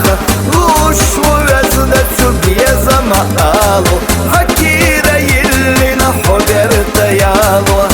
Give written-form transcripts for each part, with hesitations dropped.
донаха, душу вездачу без малу, хакира елена хоберта ялу.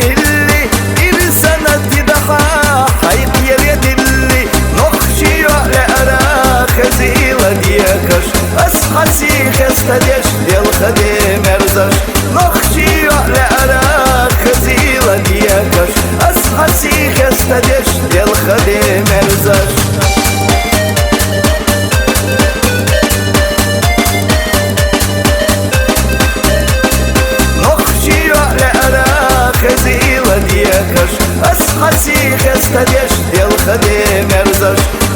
اللي إرسنا تدحى حيث يريد اللي نخشي على أراخ زيلا ديكش أسحسي خستدش للخدم أرزش نخشي على أراخ زيلا ديكش أسحسي خستدش للخدم أرزش أسحسي خستدش للخدم أرزش